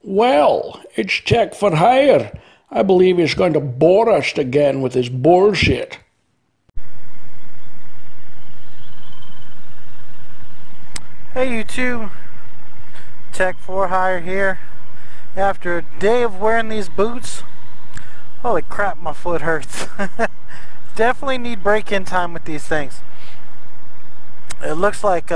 Well, it's Tech for Hire. I believe he's going to bore us again with his bullshit. Hey you two, Tech for Hire here. After a day of wearing these boots, holy crap, my foot hurts. Definitely need break-in time with these things. It looks like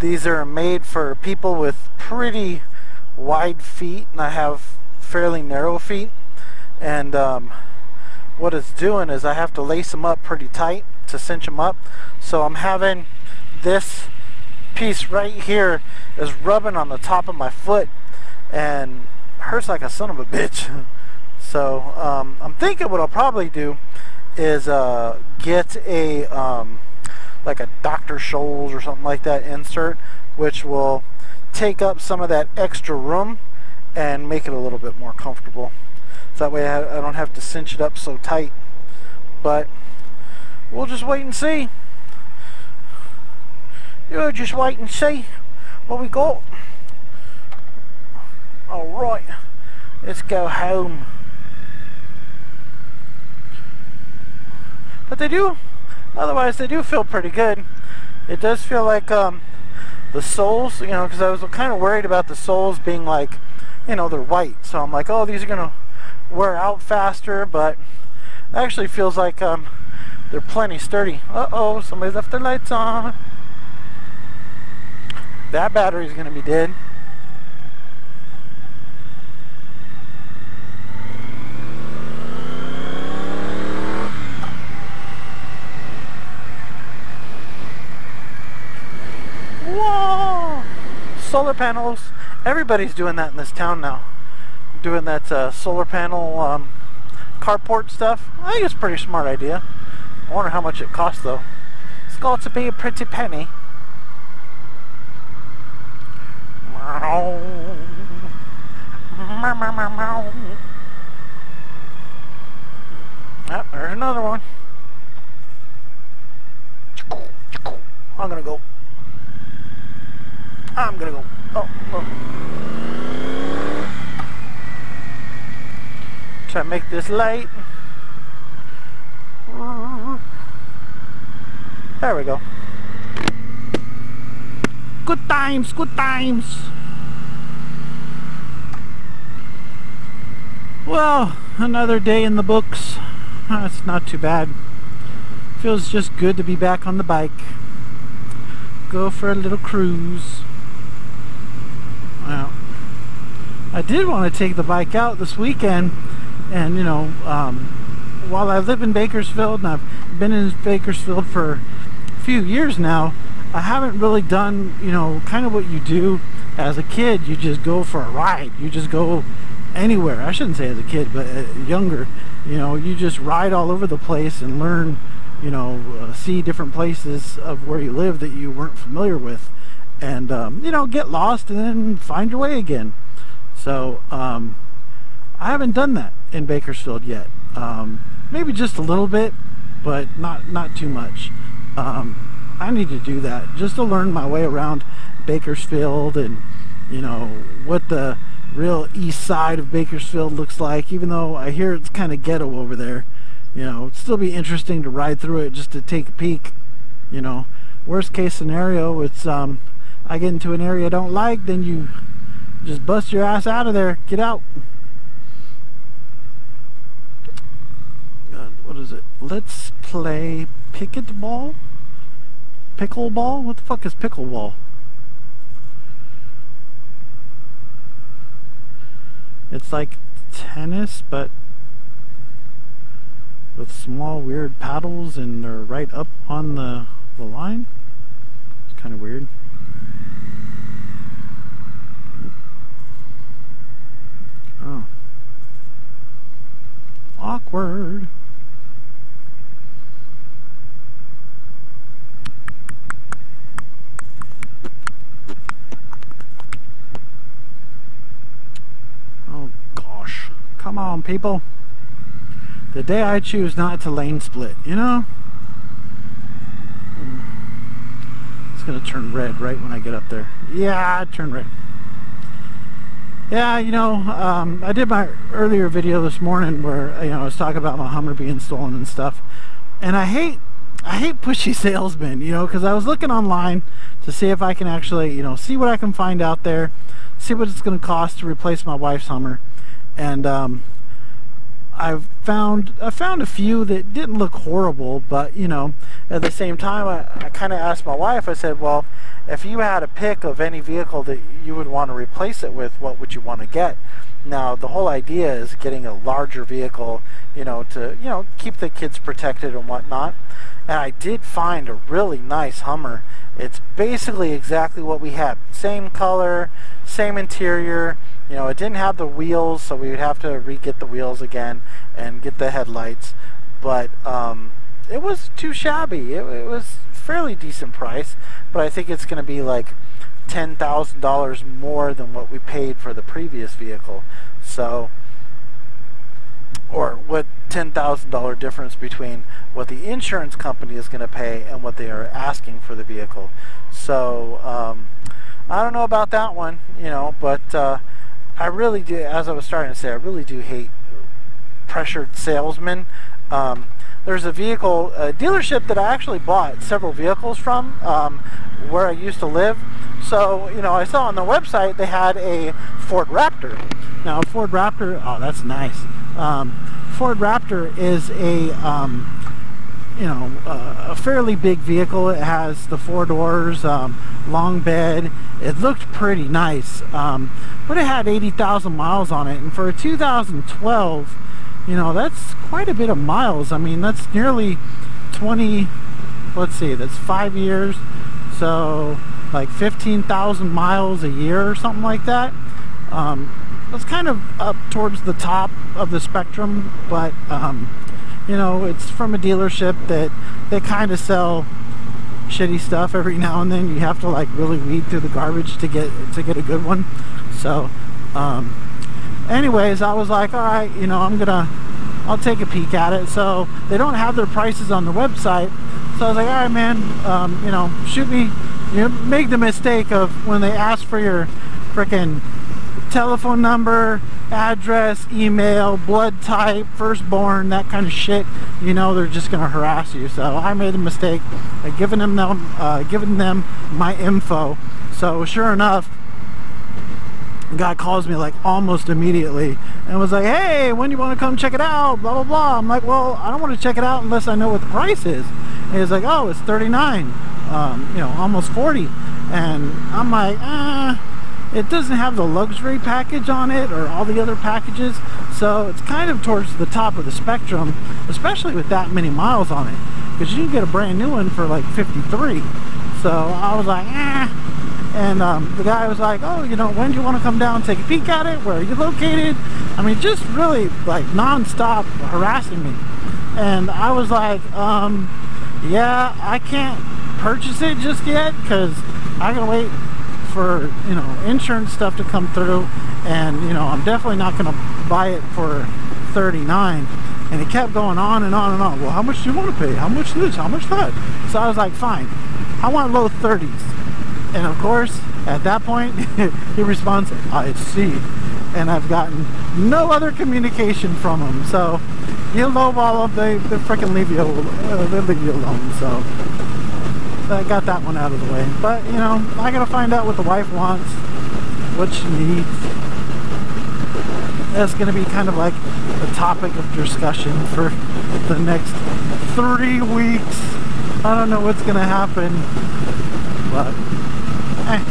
these are made for people with pretty wide feet, and I have fairly narrow feet. And what it's doing is I have to lace them up pretty tight to cinch them up. So I'm having this piece right here is rubbing on the top of my foot and hurts like a son of a bitch. So I'm thinking what I'll probably do is get a like a Dr. Scholl's or something like that insert, which will take up some of that extra room and make it a little bit more comfortable. So that way I don't have to cinch it up so tight. But we'll just wait and see. You just wait and see what we got. Alright, let's go home. But otherwise they do feel pretty good. It does feel like the soles, you know, because I was kind of worried about the soles being like, you know, they're white. So I'm like, oh, these are going to wear out faster, but it actually feels like they're plenty sturdy. Uh-oh, somebody left their lights on. That battery's going to be dead. Whoa! Solar panels. Everybody's doing that in this town now. Doing that solar panel carport stuff. I think it's a pretty smart idea. I wonder how much it costs though. It's got to be a pretty penny. Yep, there's another one. I'm gonna go. Oh, oh. Try to make this light. There we go. Good times, good times. Well, another day in the books. It's not too bad. Feels just good to be back on the bike. Go for a little cruise. Well, I did want to take the bike out this weekend, and you know, while I live in Bakersfield, and I've been in Bakersfield for a few years now, I haven't really done, you know, kind of what you do as a kid. You just go for a ride. You just go anywhere. I shouldn't say as a kid, but younger. You know, you just ride all over the place and learn, you know, see different places of where you live that you weren't familiar with, and you know, get lost and then find your way again. So I haven't done that in Bakersfield yet. Maybe just a little bit, but not too much. I need to do that just to learn my way around Bakersfield, and you know what the real east side of Bakersfield looks like, even though I hear it's kind of ghetto over there. You know, it'd still be interesting to ride through it just to take a peek. You know, worst case scenario, it's I get into an area I don't like, then you just bust your ass out of there. Get out. What is it? Let's play pickleball? Pickleball? What the fuck is pickleball? It's like tennis, but with small weird paddles, and they're right up on the line. It's kind of weird. Oh. Awkward. Oh gosh. Come on, people. The day I choose not to lane split, you know? It's gonna turn red right when I get up there. Yeah, turn red. Yeah, you know, I did my earlier video this morning where, you know, I was talking about my Hummer being stolen and stuff. And I hate pushy salesmen, you know, because I was looking online to see if I can actually, you know, see what I can find out there, see what it's going to cost to replace my wife's Hummer. And I found a few that didn't look horrible, but, you know, at the same time, I kind of asked my wife, I said, well, if you had a pick of any vehicle that you would want to replace it with, what would you want to get? Now, the whole idea is getting a larger vehicle, you know, to, you know, keep the kids protected and whatnot. And I did find a really nice Hummer. It's basically exactly what we had. Same color, same interior. You know, it didn't have the wheels, so we would have to re-get the wheels again and get the headlights. But it was too shabby. It was fairly decent price, but I think it's going to be like $10,000 more than what we paid for the previous vehicle. So, or what $10,000 difference between what the insurance company is going to pay and what they are asking for the vehicle. So I don't know about that one, you know, but I really do, as I was starting to say, I really do hate pressured salesmen. There's a vehicle dealership that I actually bought several vehicles from where I used to live. So, you know, I saw on the website they had a Ford Raptor. Now, Ford Raptor, oh, that's nice. Ford Raptor is a, you know, a fairly big vehicle. It has the 4 doors, long bed. It looked pretty nice, but it had 80,000 miles on it. And for a 2012, you know, that's quite a bit of miles. I mean, that's nearly 20, let's see, that's 5 years. So like 15,000 miles a year or something like that. It's kind of up towards the top of the spectrum, but you know, it's from a dealership that they kind of sell shitty stuff every now and then. You have to like really weed through the garbage to get a good one. So anyways, I was like, all right, you know, I'll take a peek at it. So they don't have their prices on the website, so I was like, all right, man, you know, shoot me, you know, make the mistake of when they ask for your frickin' telephone number, address, email, blood type, firstborn, that kind of shit, you know, they're just gonna harass you. So I made a mistake of giving them my info. So sure enough, the guy calls me like almost immediately and was like, hey, when do you want to come check it out, blah blah blah. I'm like, well, I don't want to check it out unless I know what the price is. And he's like, oh, it's 39, you know, almost 40. And I'm like, it doesn't have the luxury package on it or all the other packages, so it's kind of towards the top of the spectrum, especially with that many miles on it, because you can get a brand new one for like 53. So I was like, and the guy was like, oh, you know, when do you want to come down and take a peek at it? Where are you located? I mean, just really like non-stop harassing me. And I was like, yeah, I can't purchase it just yet because I gotta wait for, you know, insurance stuff to come through, and, you know, I'm definitely not gonna buy it for 39. And it kept going on and on and on. Well, how much do you want to pay? How much this? How much that? So I was like, fine, I want low 30s. And of course, at that point, he responds, I see. And I've gotten no other communication from him. So he'll lowball them, they freaking leave you alone. So I got that one out of the way. But, you know, I gotta find out what the wife wants, what she needs. That's gonna be kind of like the topic of discussion for the next 3 weeks. I don't know what's gonna happen, but I'm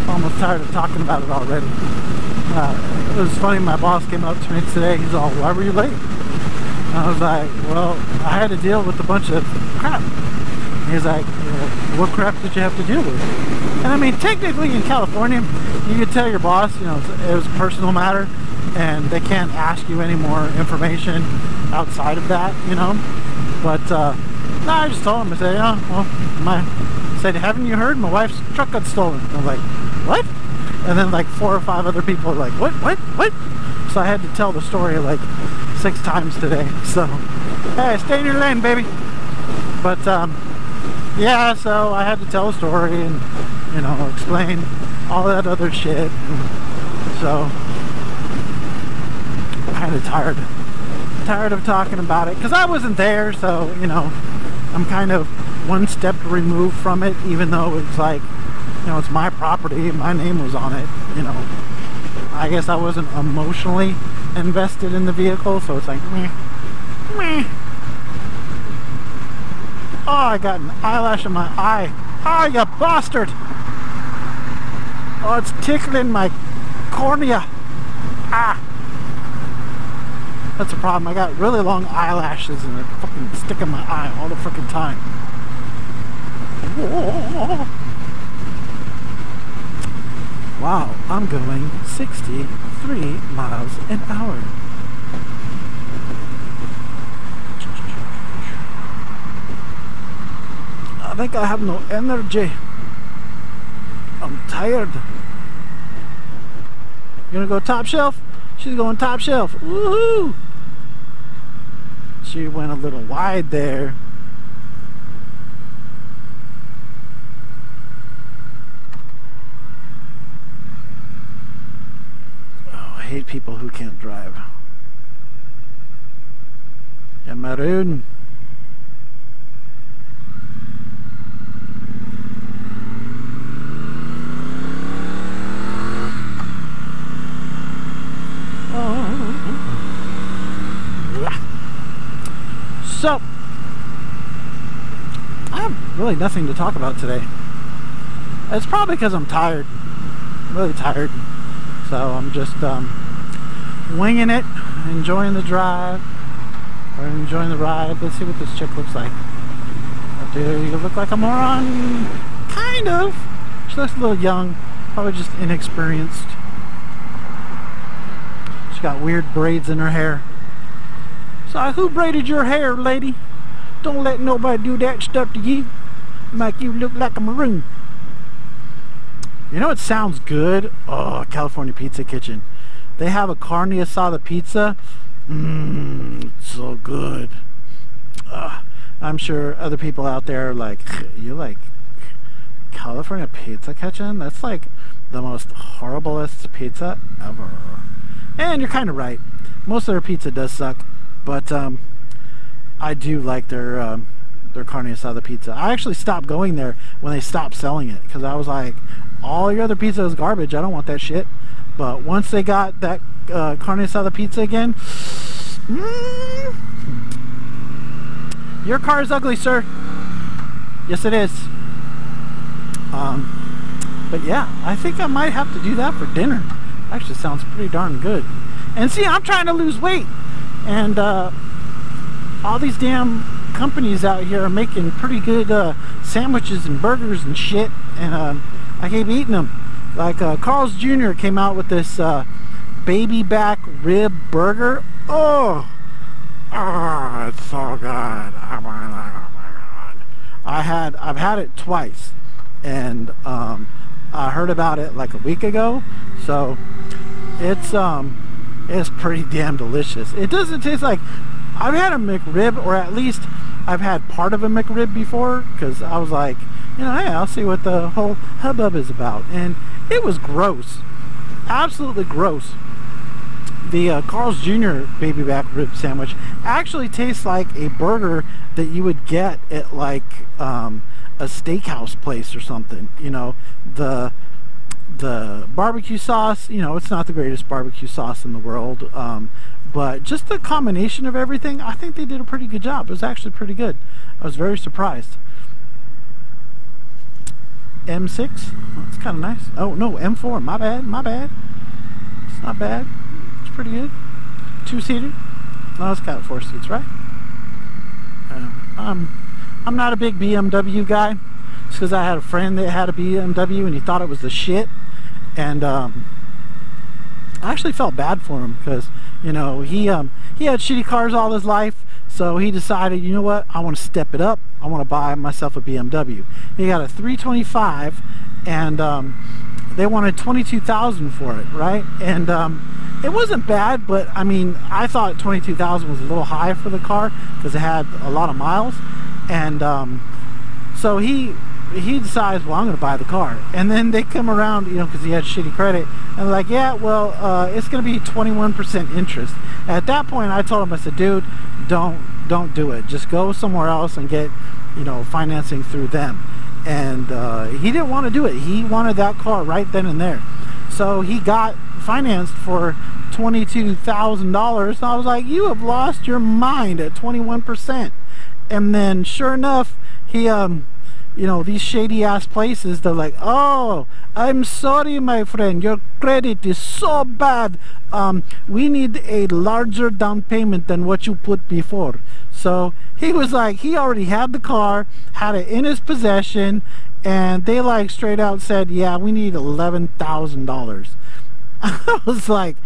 almost tired of talking about it already. It was funny, my boss came up to me today, he's all, why were you late? And I was like, well, I had to deal with a bunch of crap. He's like, well, what crap did you have to deal with? And I mean, technically in California, you could tell your boss, you know, it was a personal matter, and they can't ask you any more information outside of that, you know. But no, I just told him, I said, yeah, well, said, haven't you heard? My wife's truck got stolen. I was like, what? And then like 4 or 5 other people were like, what? So I had to tell the story like 6 times today. So, hey, stay in your lane, baby. But yeah, so I had to tell a story and, you know, explain all that other shit. And So kind of tired of talking about it because I wasn't there. So you know, I'm kind of one step removed from it, even though it's like, you know, it's my property, my name was on it. You know, I guess I wasn't emotionally invested in the vehicle, so it's like meh, meh. Oh, I got an eyelash in my eye. Oh, you bastard! Oh, it's tickling my cornea. Ah! That's a problem. I got really long eyelashes and they fucking stick in my eye all the freaking time. Whoa. Wow, I'm going 63 miles an hour. I think I have no energy. I'm tired. You gonna go top shelf? She's going top shelf. Woohoo! She went a little wide there. Oh, I hate people who can't drive. Yeah, maroon. So, I have really nothing to talk about today. It's probably because I'm tired. I'm really tired. So I'm just winging it, enjoying the drive, or enjoying the ride. Let's see what this chick looks like. Do you look like a moron? Kind of. She looks a little young, probably just inexperienced. She got weird braids in her hair. So who braided your hair, lady? Don't let nobody do that stuff to you. Make you look like a maroon. You know what sounds good? Oh, California Pizza Kitchen. They have a carne asada pizza. It's so good. I'm sure other people out there are like, you like California Pizza Kitchen? That's like the most horriblest pizza ever. And you're kind of right. Most of their pizza does suck. But I do like their carne asada pizza. I actually stopped going there when they stopped selling it because I was like, all your other pizza is garbage. I don't want that shit. But once they got that carne asada pizza again, your car is ugly, sir. Yes, it is. But yeah, I think I might have to do that for dinner. Actually, sounds pretty darn good. And see, I'm trying to lose weight. And all these damn companies out here are making pretty good sandwiches and burgers and shit, and I keep eating them. Like Carl's Jr. came out with this baby back rib burger. Oh, it's so good. Oh my god. I've had it twice, and I heard about it like a week ago, so it's pretty damn delicious. It doesn't taste like... I've had a McRib, or at least I've had part of a McRib before, because I was like, you know, hey, I'll see what the whole hubbub is about. And it was gross. Absolutely gross. The Carl's Jr. baby back rib sandwich actually tastes like a burger that you would get at like a steakhouse place or something. You know, the barbecue sauce, you know, it's not the greatest barbecue sauce in the world, but just the combination of everything, I think they did a pretty good job. It was actually pretty good. I was very surprised. M6, oh, it's kind of nice. Oh no, M4, my bad. It's not bad. It's pretty good. 2-seater. No, it's got 4 seats, right? I'm not a big BMW guy. It's because I had a friend that had a BMW and he thought it was the shit. And I actually felt bad for him because, you know, he had shitty cars all his life. So he decided, you know what, I want to step it up. I want to buy myself a BMW. He got a 325 and they wanted $22,000 for it, right? And it wasn't bad, but I mean, I thought $22,000 was a little high for the car because it had a lot of miles. And so he he decides, well, I'm going to buy the car. And then they come around, you know, because he had shitty credit, and they're like, yeah, well, it's going to be 21% interest. At that point, I told him, I said, dude, don't do it. Just go somewhere else and get, you know, financing through them. And he didn't want to do it. He wanted that car right then and there. So he got financed for $22,000. And I was like, you have lost your mind at 21%. And then sure enough, he you know, these shady ass places, they're like, oh, I'm sorry, my friend, your credit is so bad. We need a larger down payment than what you put before. So he was like, he already had the car, had it in his possession, and they like straight out said, yeah, we need $11,000. I was like,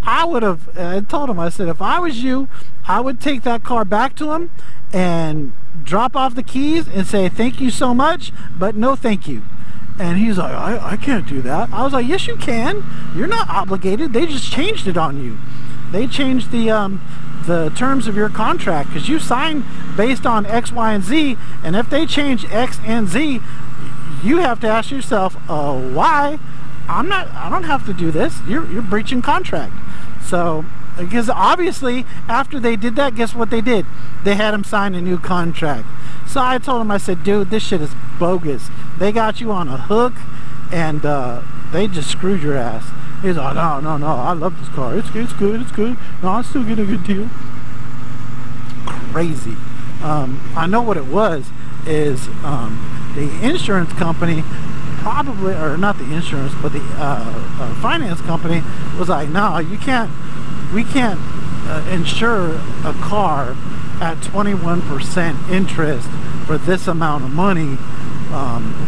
I told him, I said, if I was you, I would take that car back to him and drop off the keys and say, thank you so much, but no thank you. And he's like, I can't do that. I was like, yes you can. You're not obligated. They just changed it on you. They changed the terms of your contract, because you signed based on X, Y, and Z, and if they change X and Z, you have to ask yourself, why? I don't have to do this. You're breaching contract. So, because obviously after they did that, guess what they did? They had him sign a new contract. So I told him, I said, dude, this shit is bogus. They got you on a hook, and they just screwed your ass. He's like, no, I love this car. It's good. No, I'm still getting a good deal. Crazy. I know what it was, is the insurance company probably, or not the insurance, but the finance company was like, no, we can't insure a car at 21% interest for this amount of money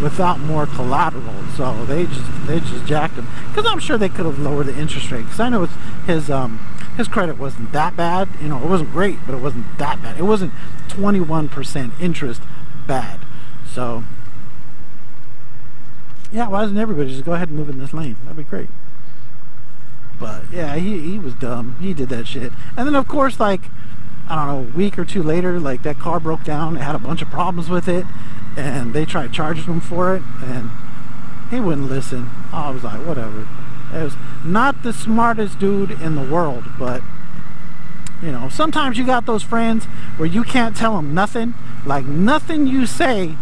without more collateral. So they just jacked him, because I'm sure they could have lowered the interest rate, because I know his credit wasn't that bad. You know, it wasn't great, but it wasn't that bad. It wasn't 21% interest bad. So yeah, why doesn't everybody just go ahead and move in this lane? That'd be great. But yeah, he was dumb. He did that shit. And then of course, like, I don't know, a week or two later, like, that car broke down. It had a bunch of problems with it, and they tried charging him for it, and he wouldn't listen. I was like, whatever. It was not the smartest dude in the world, but you know, sometimes you got those friends where you can't tell them nothing. Like, nothing you say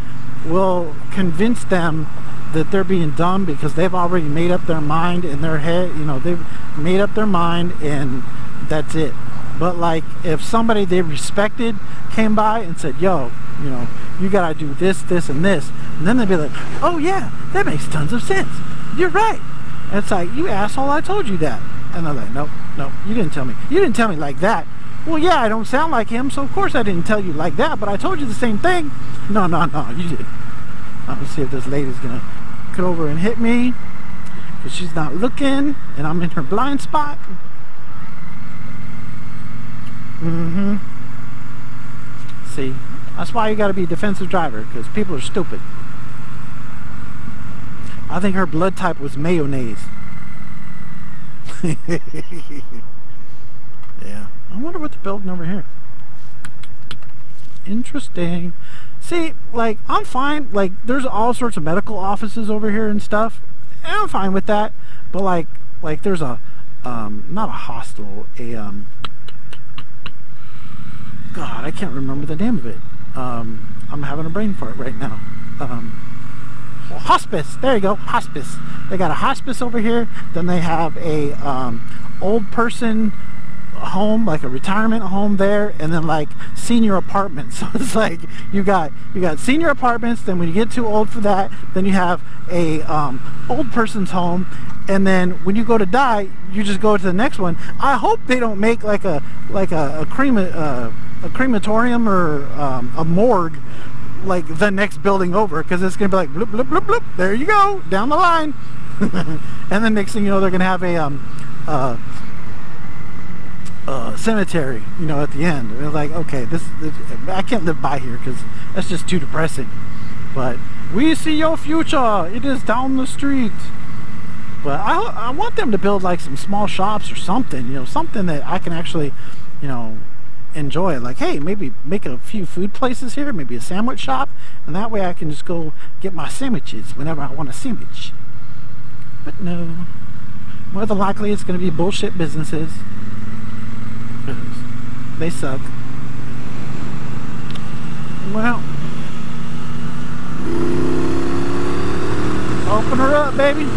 will convince them that they're being dumb, because they've already made up their mind in their head. You know, they've made up their mind, and that's it. But like, if somebody they respected came by and said, yo, you know, you gotta do this, this, and this, and then they'd be like, oh yeah, that makes tons of sense, you're right. And it's like, you asshole, I told you that. And they're like, nope, you didn't tell me. You didn't tell me like that. Well, yeah, I don't sound like him, so of course I didn't tell you like that, but I told you the same thing. No, you did. Let's see if this lady's gonna come over and hit me, because she's not looking, and I'm in her blind spot. See, that's why you gotta be a defensive driver, because people are stupid. I think her blood type was mayonnaise. Yeah, I wonder what they're building over here. Interesting. See, like, I'm fine. Like, there's all sorts of medical offices over here and stuff, and I'm fine with that. But like there's a not a hostel, God, I can't remember the name of it. I'm having a brain fart right now. Hospice. There you go, hospice. They got a hospice over here. Then they have a old person home, like a retirement home there, and then like senior apartments. So it's like you got senior apartments, then when you get too old for that, then you have a old person's home, and then when you go to die, you just go to the next one. I hope they don't make like a crematorium or a morgue like the next building over, because it's gonna be like bloop bloop bloop bloop, there you go, down the line. And then next thing you know, they're gonna have a cemetery, you know, at the end. They're like, okay, this I can't live by here, because that's just too depressing. But we see your future, it is down the street. But I want them to build like some small shops or something, you know, something that I can actually, you know, enjoy. Like, hey, maybe make a few food places here, maybe a sandwich shop, and that way I can just go get my sandwiches whenever I want a sandwich. But no, more than likely it's going to be bullshit businesses. They suck. Well, open her up, baby.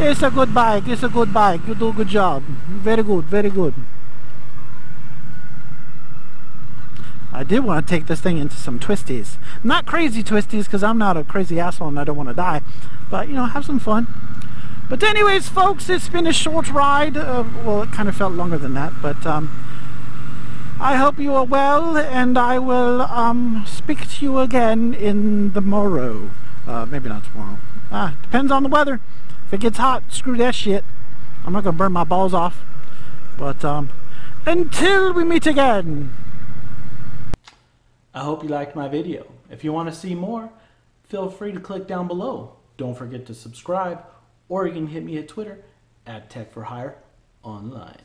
It's a good bike. It's a good bike. You do a good job. Very good. Very good. I did want to take this thing into some twisties. Not crazy twisties, because I'm not a crazy asshole and I don't want to die. But, you know, have some fun. But anyways, folks, it's been a short ride. Well, it kind of felt longer than that. But I hope you are well. And I will speak to you again in the morrow. Maybe not tomorrow. Depends on the weather. If it gets hot, screw that shit. I'm not going to burn my balls off. But until we meet again. I hope you liked my video. If you want to see more, feel free to click down below. Don't forget to subscribe, or you can hit me at Twitter at Tech4Hire Online.